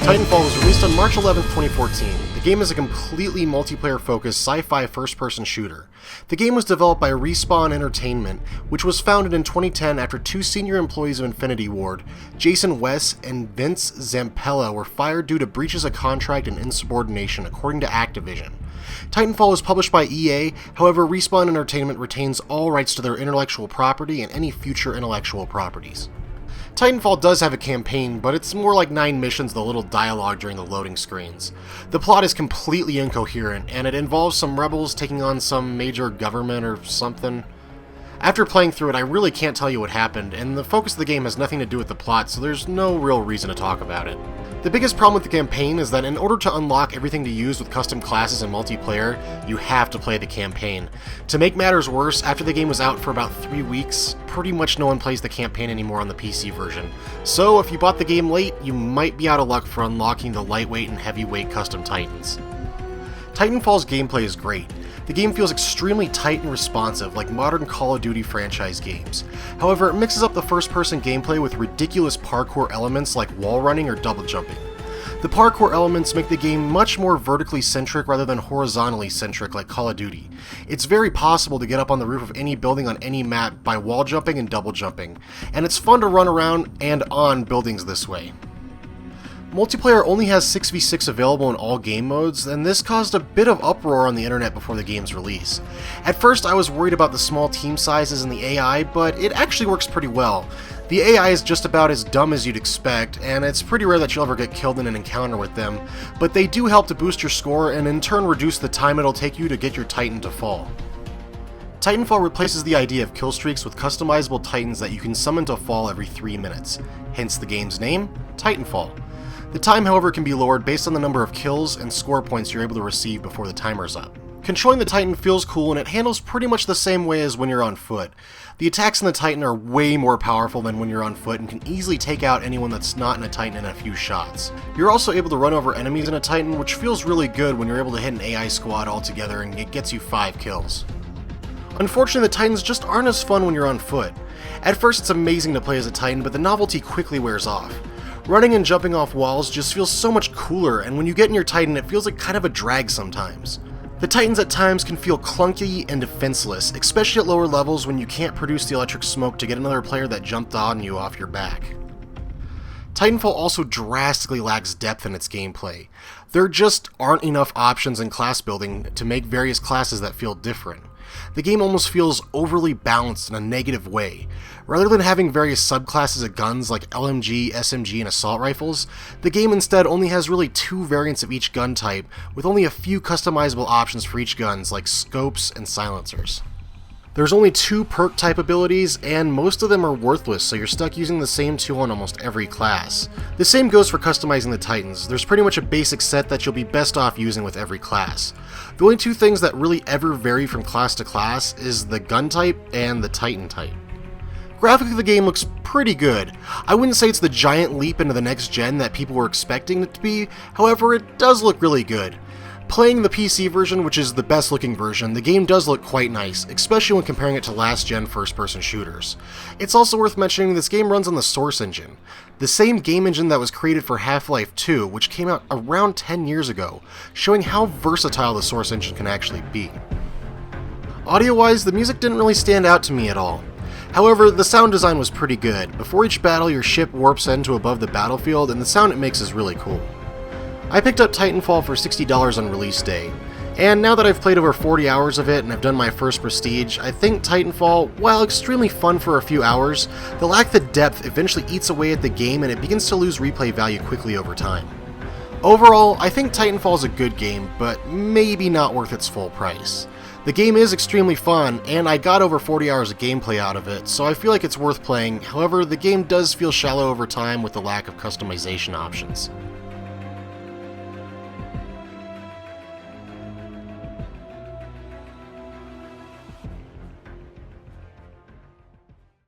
Titanfall was released on March 11, 2014. The game is a completely multiplayer-focused sci-fi first-person shooter. The game was developed by Respawn Entertainment, which was founded in 2010 after two senior employees of Infinity Ward, Jason West and Vince Zampella, were fired due to breaches of contract and insubordination, according to Activision. Titanfall was published by EA, however Respawn Entertainment retains all rights to their intellectual property and any future intellectual properties. Titanfall does have a campaign, but it's more like 9 missions with a little dialogue during the loading screens. The plot is completely incoherent, and it involves some rebels taking on some major government or something. After playing through it, I really can't tell you what happened, and the focus of the game has nothing to do with the plot, so there's no real reason to talk about it. The biggest problem with the campaign is that in order to unlock everything to use with custom classes and multiplayer, you have to play the campaign. To make matters worse, after the game was out for about 3 weeks, pretty much no one plays the campaign anymore on the PC version. So if you bought the game late, you might be out of luck for unlocking the lightweight and heavyweight custom Titans. Titanfall's gameplay is great. The game feels extremely tight and responsive, like modern Call of Duty franchise games. However, it mixes up the first-person gameplay with ridiculous parkour elements like wall running or double jumping. The parkour elements make the game much more vertically centric rather than horizontally centric like Call of Duty. It's very possible to get up on the roof of any building on any map by wall jumping and double jumping, and it's fun to run around and on buildings this way. Multiplayer only has 6v6 available in all game modes, and this caused a bit of uproar on the internet before the game's release. At first I was worried about the small team sizes and the AI, but it actually works pretty well. The AI is just about as dumb as you'd expect, and it's pretty rare that you'll ever get killed in an encounter with them, but they do help to boost your score and in turn reduce the time it'll take you to get your Titan to fall. Titanfall replaces the idea of kill streaks with customizable Titans that you can summon to fall every 3 minutes, hence the game's name, Titanfall. The time, however, can be lowered based on the number of kills and score points you're able to receive before the timer's up. Controlling the Titan feels cool, and it handles pretty much the same way as when you're on foot. The attacks in the Titan are way more powerful than when you're on foot and can easily take out anyone that's not in a Titan in a few shots. You're also able to run over enemies in a Titan, which feels really good when you're able to hit an AI squad altogether and it gets you 5 kills. Unfortunately, the Titans just aren't as fun when you're on foot. At first it's amazing to play as a Titan, but the novelty quickly wears off. Running and jumping off walls just feels so much cooler, and when you get in your Titan, it feels like kind of a drag sometimes. The Titans at times can feel clunky and defenseless, especially at lower levels when you can't produce the electric smoke to get another player that jumped on you off your back. Titanfall also drastically lacks depth in its gameplay. There just aren't enough options in class building to make various classes that feel different. The game almost feels overly balanced in a negative way. Rather than having various subclasses of guns like LMG, SMG, and assault rifles, the game instead only has really 2 variants of each gun type, with only a few customizable options for each guns like scopes and silencers. There's only 2 perk type abilities, and most of them are worthless, so you're stuck using the same 2 on almost every class. The same goes for customizing the Titans. There's pretty much a basic set that you'll be best off using with every class. The only 2 things that really ever vary from class to class is the gun type and the Titan type. Graphically, the game looks pretty good. I wouldn't say it's the giant leap into the next gen that people were expecting it to be, however it does look really good. Playing the PC version, which is the best looking version, the game does look quite nice, especially when comparing it to last gen first person shooters. It's also worth mentioning this game runs on the Source engine, the same game engine that was created for Half-Life 2, which came out around 10 years ago, showing how versatile the Source engine can actually be. Audio-wise, the music didn't really stand out to me at all. However, the sound design was pretty good. Before each battle, your ship warps into above the battlefield, and the sound it makes is really cool. I picked up Titanfall for $60 on release day, and now that I've played over 40 hours of it and I've done my first Prestige, I think Titanfall, while extremely fun for a few hours, the lack of depth eventually eats away at the game and it begins to lose replay value quickly over time. Overall, I think Titanfall is a good game, but maybe not worth its full price. The game is extremely fun, and I got over 40 hours of gameplay out of it, so I feel like it's worth playing. However, the game does feel shallow over time with the lack of customization options.